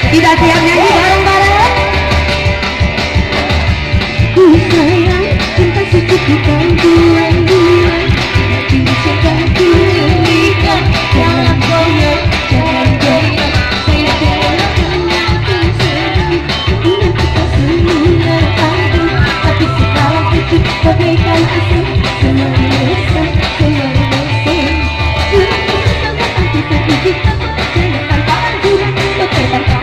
Kita siap nyanyi bareng-bareng. Ku sayang cinta suci kita buang-buang, tapi sekarang ku berikan. Jangan goyang, jangan goyang, saya jangan yang sedih. Ingin kita semula padu, tapi sekarang itu bagaikan asing. Semua resah, semua resah. Kita kita jangan tanpa aturan, tanpa aturan.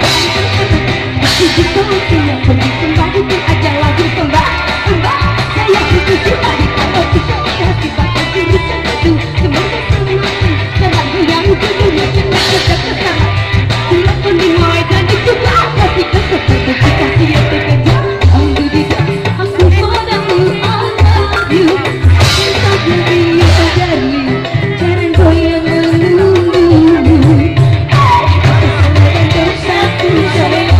Itu yang pergi kembali pun aja lagi kembali. Saya setuju tadi kalau kita kasih bakal diri sendiri. Semoga semuanya jangan goyang dunia jangan kita kesana. Bila pun dimulai dan dicoba, tapi seperti kita siap bekerja. Alhamdulillah aku padamu, I love you. Cinta beri terjadi, jangan goyang melulu. Kesalahan dosaku sayang.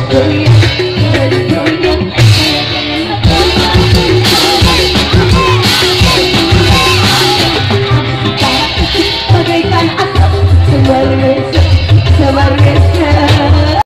Berikan,